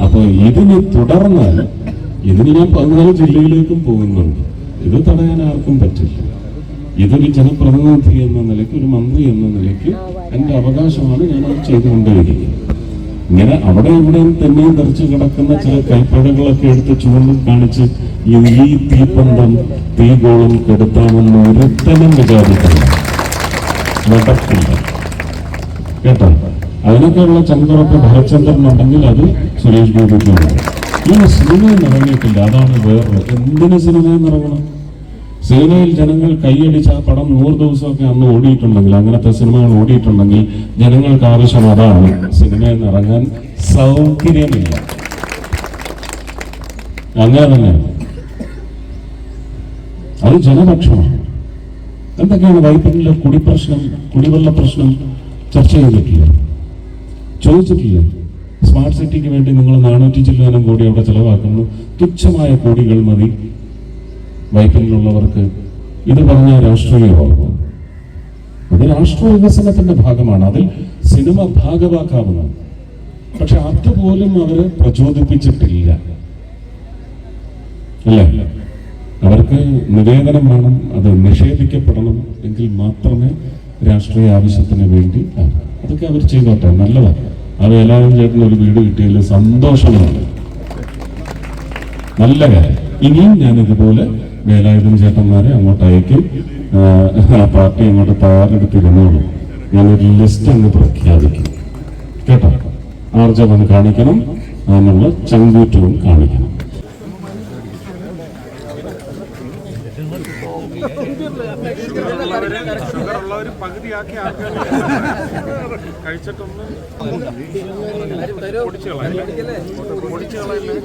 അപ്പൊ ഇതിന് തുടർന്നാൽ ഇതിന് ഞാൻ 14 ജില്ലയിലേക്കും പോകുന്നുണ്ട്. ഇത് തടയാൻ ആർക്കും പറ്റില്ല. ഇതൊരു ജനപ്രതിനിധി എന്ന നിലയ്ക്ക്, ഒരു മന്ത്രി എന്ന നിലയ്ക്ക് എൻ്റെ അവകാശമാണ്, ഞാൻ അത് ചെയ്തുകൊണ്ടേയിരിക്കുന്നത്. ഇങ്ങനെ അവിടെ ഇവിടെയും തന്നെയും തെറിച്ച് കിടക്കുന്ന ചില കൈപ്പഴകളൊക്കെ എടുത്ത് ചൂണ്ടിക്കാണിച്ച് ഈ തീപ്പന്തം തീഗോളം കെടുത്താമെന്ന് ഒരുത്തനും വിചാരിക്കില്ല, നടക്കില്ല കേട്ടോ. അതിനൊക്കെയുള്ള ചങ്കുറപ്പ് ഭരചന്ദ്രനുണ്ടെങ്കിൽ അത് സുരേഷ് ഗോപിക്കുണ്ട്. ഈ സിനിമയിൽ ഇറങ്ങിയിട്ടില്ല, അതാണ് വേറെ. എന്തിന് സിനിമയിൽ ഇറങ്ങണം? സിനിമയിൽ ജനങ്ങൾ കൈയടിച്ച് ആ പടം 100 ദിവസമൊക്കെ അന്ന് ഓടിയിട്ടുണ്ടെങ്കിൽ, അങ്ങനത്തെ സിനിമകൾ ഓടിയിട്ടുണ്ടെങ്കിൽ ജനങ്ങൾക്ക് ആവശ്യം അതാണ്. സിനിമയിൽ നിന്ന് ഇറങ്ങാൻ സൗകര്യമില്ല. അങ്ങനെ തന്നെ അത് ജനപക്ഷമാണ്. എന്തൊക്കെയാണ് വൈപ്പിനിലെ കുടിവെള്ള പ്രശ്നം ചർച്ച ചെയ്തിട്ടില്ല, ചോദിച്ചിട്ടില്ല. സ്മാർട്ട് സിറ്റിക്ക് വേണ്ടി നിങ്ങൾ 400 ചില്ലാനം കോടി അവിടെ ചെലവാക്കുന്നു. തുച്ഛമായ കോടികൾ മതി വൈപ്പിനിലുള്ളവർക്ക്. ഇത് പറഞ്ഞ രാഷ്ട്രീയമാകും. അത് രാഷ്ട്ര വികസനത്തിന്റെ ഭാഗമാണ്. അതിൽ സിനിമ ഭാഗമാക്കാവുന്ന. പക്ഷെ അതുപോലും അവര് പ്രചോദിപ്പിച്ചിട്ടില്ല, അല്ലേ? അവർക്ക് നിവേദനം വേണം, അത് നിഷേധിക്കപ്പെടണം എങ്കിൽ മാത്രമേ രാഷ്ട്രീയ ആവശ്യത്തിന് വേണ്ടി അതൊക്കെ അവർ ചെയ്തോട്ടെ, നല്ലതാണ്. ആ വേലായുധൻ ചേട്ടന് ഒരു വീട് കിട്ടിയതിൽ സന്തോഷമാണ്, നല്ല കാര്യം. ഇനിയും ഞാൻ ഇതുപോലെ വേലായുധൻ ചേട്ടന്മാരെ അങ്ങോട്ട് അയക്കും. ആ പാർട്ടി അങ്ങോട്ട് തയ്യാറെടുത്തിരുന്നോളൂ. ഞാനൊരു ലിസ്റ്റ് അങ്ങ് പ്രഖ്യാപിക്കും കേട്ടോ. ആർജവം കാണിക്കണം, അതിനുള്ള ചങ്കൂറ്റവും കാണിക്കണം. പകുതിയാക്കി കഴിച്ചിട്ടൊന്ന് പൊടിച്ചു കളയല്ലേ.